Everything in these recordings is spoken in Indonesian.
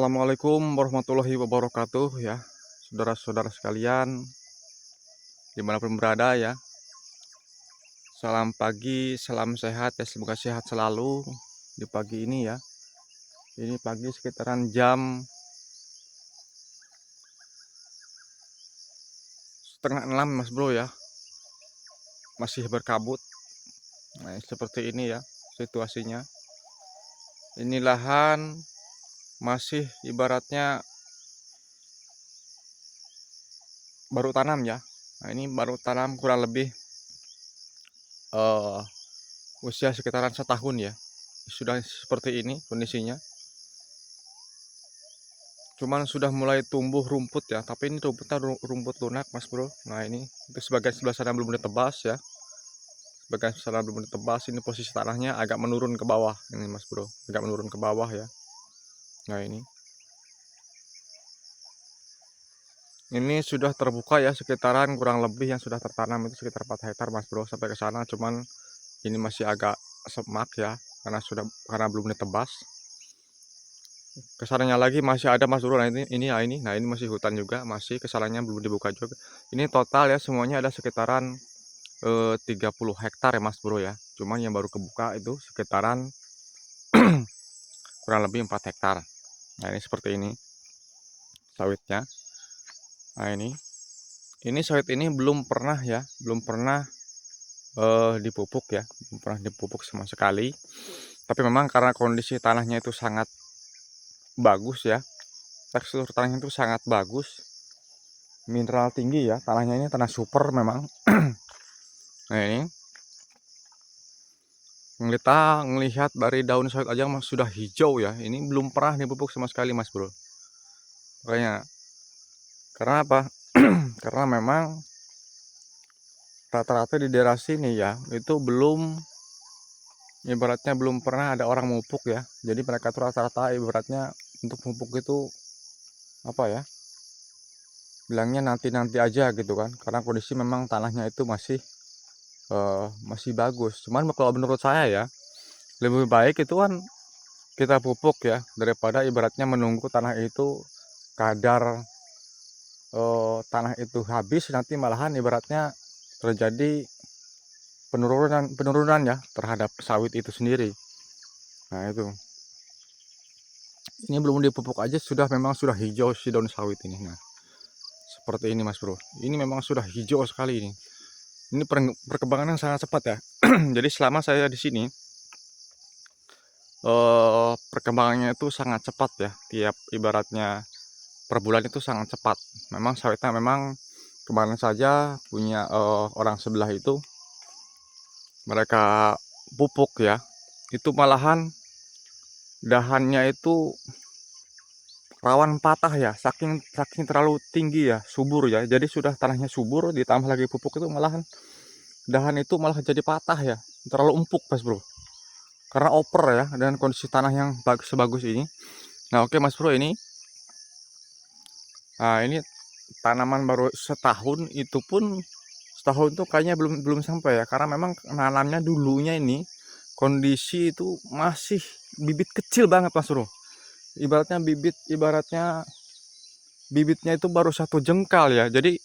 Assalamualaikum warahmatullahi wabarakatuh ya, saudara-saudara sekalian dimanapun berada ya. Salam pagi, salam sehat ya, semoga sehat selalu di pagi ini ya. Ini pagi sekitaran jam setengah 6 mas bro ya, masih berkabut. Nah seperti ini ya situasinya. Ini lahan masih ibaratnya baru tanam ya. Nah ini baru tanam kurang lebih usia sekitaran setahun ya. Sudah seperti ini kondisinya. Cuman sudah mulai tumbuh rumput ya, tapi ini rumputnya rumput lunak mas bro. Nah ini itu sebagian sebelah sana belum ditebas ya, sebagian sana belum ditebas. Ini posisi tanahnya agak menurun ke bawah ini mas bro, agak menurun ke bawah ya. Nah ini sudah terbuka ya, sekitaran kurang lebih yang sudah tertanam itu sekitar 4 hektar mas bro sampai ke sana. Cuman ini masih agak semak ya, karena belum ditebas. Kesananya lagi masih ada mas bro. Nah ini masih hutan juga, masih kesananya belum dibuka juga. Ini total ya semuanya ada sekitaran 30 hektar ya mas bro ya. Cuman yang baru kebuka itu sekitaran kurang lebih 4 hektar. Nah ini seperti ini sawitnya. Nah ini sawit ini belum pernah ya, belum pernah dipupuk ya, belum pernah dipupuk sama sekali. Tapi memang karena kondisi tanahnya itu sangat bagus ya, tekstur tanahnya itu sangat bagus, mineral tinggi ya, tanahnya ini tanah super memang. Nah ini kita ngelihat dari daun sawit aja sudah hijau ya, ini belum pernah dipupuk sama sekali mas bro. Makanya karena apa? Karena memang rata-rata di daerah sini ya itu ibaratnya belum pernah ada orang memupuk ya. Jadi mereka tuh rata-rata ibaratnya untuk memupuk itu apa ya, bilangnya nanti-nanti aja gitu kan, karena kondisi memang tanahnya itu masih bagus. Cuman kalau menurut saya ya, lebih baik itu kan kita pupuk ya, daripada ibaratnya menunggu tanah itu kadar tanah itu habis, nanti malahan ibaratnya terjadi penurunan ya terhadap sawit itu sendiri. Nah itu ini belum dipupuk aja memang sudah hijau si daun sawit ini. Nah seperti ini mas bro, ini memang sudah hijau sekali ini perkembangan yang sangat cepat ya. Jadi selama saya di sini perkembangannya itu sangat cepat ya, tiap ibaratnya per bulan itu sangat cepat. Memang sawitnya memang kemarin saja punya orang sebelah itu mereka pupuk ya, itu malahan dahannya itu rawan patah ya, saking terlalu tinggi ya, subur ya. Jadi sudah tanahnya subur ditambah lagi pupuk itu malahan dahan itu malah jadi patah ya, terlalu empuk mas bro, karena oper ya dengan kondisi tanah yang sebagus ini. Nah oke mas bro, ini tanaman baru setahun, itu pun setahun tuh kayaknya belum sampai ya, karena memang nanamnya dulunya ini kondisi itu masih bibit kecil banget mas bro. Bibitnya itu baru 1 jengkal ya. Jadi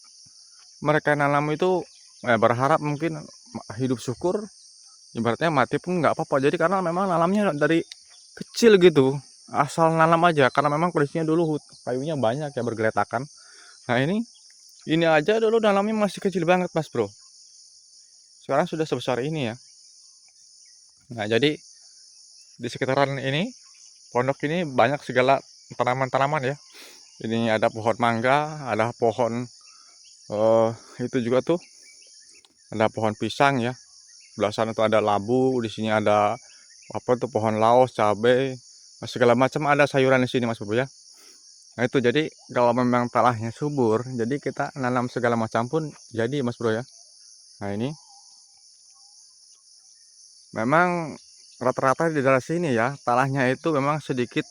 mereka nanam itu berharap mungkin hidup syukur, ibaratnya mati pun nggak apa-apa. Jadi karena memang nanamnya dari kecil gitu, asal nanam aja, karena memang kondisinya dulu kayunya banyak ya, bergeletakan. Nah ini aja dulu nanamnya masih kecil banget mas bro, sekarang sudah sebesar ini ya. Nah jadi di sekitaran ini pondok ini banyak segala tanaman-tanaman ya. Ini ada pohon mangga, ada pohon eh, itu juga tuh, ada pohon pisang ya. Sebelah sana tuh ada labu, di sini ada apa tuh, pohon laos, cabai, segala macam ada sayuran di sini mas bro ya. Nah itu jadi kalau memang tanahnya subur, jadi kita nanam segala macam pun jadi mas bro ya. Nah ini memang rata-rata di daerah sini ya, tanahnya itu memang sedikit,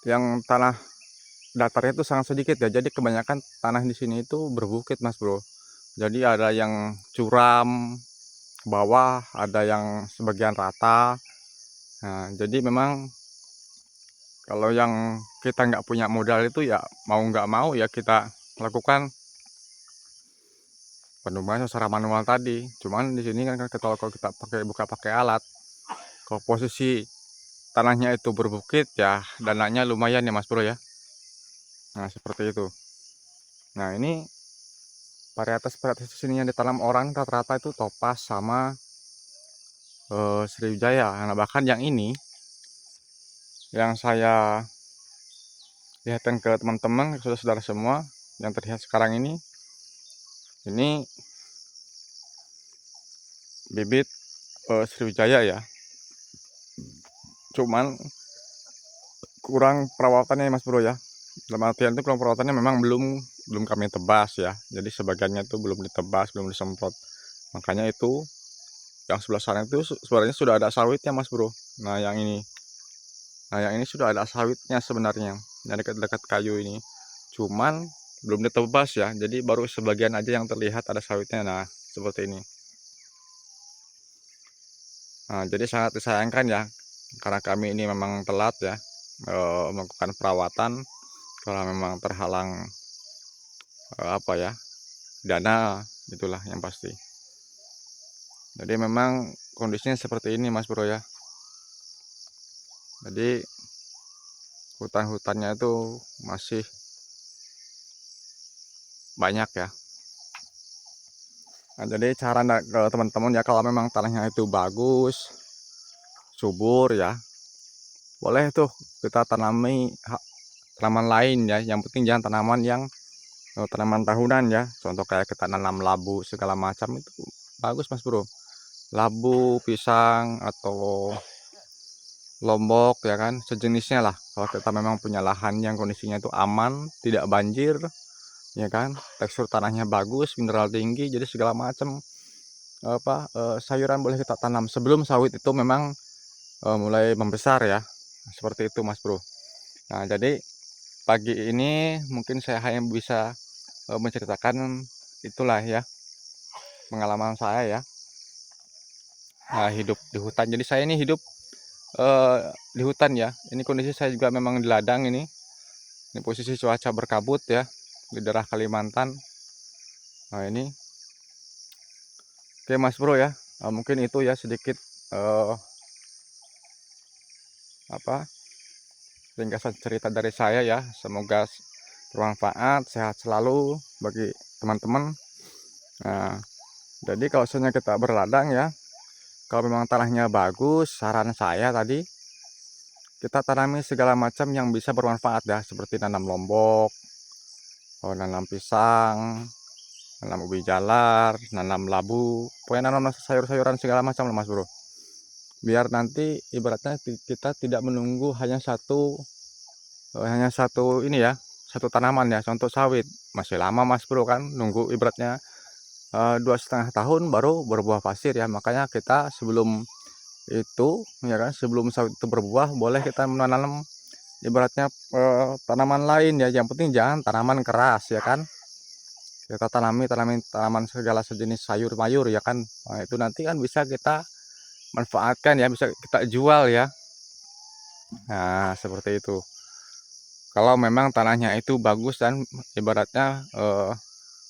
yang tanah datarnya itu sangat sedikit ya. Jadi kebanyakan tanah di sini itu berbukit mas bro. Jadi ada yang curam ke bawah, ada yang sebagian rata. Nah jadi memang Kalau yang kita nggak punya modal itu ya mau nggak mau ya kita lakukan penubangan secara manual tadi. Cuman di sini kan kalau kita pakai alat, kalau posisi tanahnya itu berbukit ya dananya lumayan ya Mas Bro ya. Nah seperti itu. Nah ini varietas di sini yang ditanam orang rata-rata itu topaz sama Sriwijaya. Nah bahkan yang ini yang saya lihatkan ke teman-teman, saudara-saudara semua yang terlihat sekarang ini bibit Sriwijaya ya. Cuman kurang perawatannya Mas Bro ya. Dalam artian itu kurang perawatannya, memang belum kami tebas ya. Jadi sebagiannya itu belum ditebas, belum disemprot. Makanya itu yang sebelah sana itu sebenarnya sudah ada sawitnya Mas Bro. Nah yang ini sudah ada sawitnya sebenarnya. Yang dekat-dekat kayu ini. Cuman belum ditebas ya. Jadi baru sebagian aja yang terlihat ada sawitnya. Nah seperti ini. Nah jadi sangat disayangkan ya. Karena kami ini memang telat ya melakukan perawatan. Kalau memang terhalang apa ya, dana, itulah yang pasti. Jadi memang kondisinya seperti ini Mas Bro ya. Jadi hutan-hutannya itu masih banyak ya. Nah, jadi cara ke teman-teman ya, kalau memang tanahnya itu bagus, subur ya, boleh tuh kita tanami tanaman lain ya. Yang penting jangan tanaman yang tanaman tahunan ya. Contoh kayak kita nanam labu segala macam itu bagus Mas Bro. Labu, pisang atau lombok ya kan, sejenisnya lah. Kalau kita memang punya lahan yang kondisinya itu aman, tidak banjir ya kan, tekstur tanahnya bagus, mineral tinggi, jadi segala macam sayuran boleh kita tanam sebelum sawit itu memang mulai membesar ya. Seperti itu Mas Bro. Nah jadi pagi ini mungkin saya hanya bisa menceritakan itulah ya pengalaman saya ya, hidup di hutan. Jadi saya ini hidup di hutan ya. Ini kondisi saya juga memang di ladang ini. Ini posisi cuaca berkabut ya di daerah Kalimantan. Nah ini, oke Mas Bro ya, mungkin itu ya sedikit uh, ringkasan cerita dari saya ya. Semoga bermanfaat, sehat selalu bagi teman-teman. Nah, jadi kalau misalnya kita berladang ya, kalau memang tanahnya bagus, saran saya tadi kita tanami segala macam yang bisa bermanfaat ya, seperti nanam lombok, nanam pisang, nanam ubi jalar, nanam labu, pokoknya nanam sayur-sayuran segala macam lah Mas Bro. Biar nanti ibaratnya kita tidak menunggu hanya satu ini ya, satu tanaman ya. Contoh sawit masih lama Mas Bro kan, nunggu ibaratnya 2,5 tahun baru berbuah pasir ya. Makanya kita sebelum itu ya kan, sebelum sawit itu berbuah boleh kita menanam ibaratnya tanaman lain ya. Yang penting jangan tanaman keras ya kan. Kita tanaman segala sejenis sayur mayur ya kan. Nah, itu nanti kan bisa kita manfaatkan ya, bisa kita jual ya. Nah seperti itu. Kalau memang tanahnya itu bagus dan ibaratnya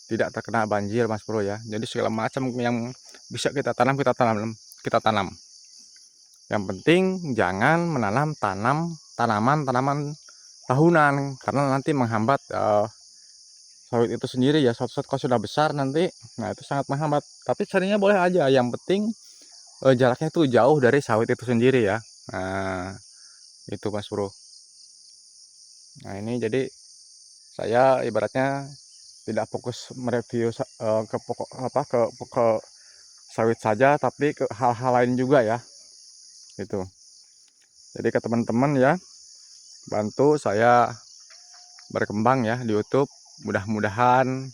tidak terkena banjir Mas Bro ya. Jadi segala macam yang bisa kita tanam kita tanam. Yang penting jangan menanam tanaman tahunan, karena nanti menghambat sawit itu sendiri ya. Sawit kalau sudah besar nanti, nah itu sangat menghambat. Tapi carinya boleh aja, yang penting jaraknya itu jauh dari sawit itu sendiri ya. Nah itu Mas Bro. Nah ini jadi saya ibaratnya tidak fokus mereview ke pokok ke sawit saja, tapi ke hal-hal lain juga ya. Gitu. Jadi ke teman-teman ya, bantu saya berkembang ya di YouTube. Mudah-mudahan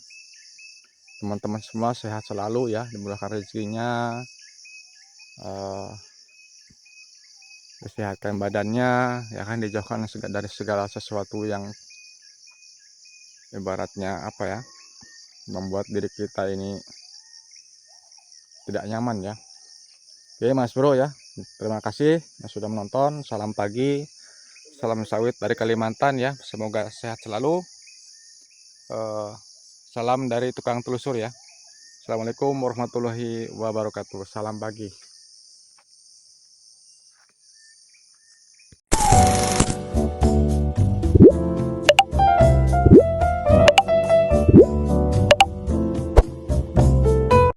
teman-teman semua sehat selalu ya, dimudahkan rezekinya, disehatkan badannya, ya kan, dijauhkan dari segala sesuatu yang ibaratnya membuat diri kita ini tidak nyaman ya. Oke Mas Bro ya, terima kasih yang sudah menonton. Salam pagi, salam sawit dari Kalimantan ya. Semoga sehat selalu. Salam dari tukang telusur ya. Assalamualaikum warahmatullahi wabarakatuh. Salam pagi.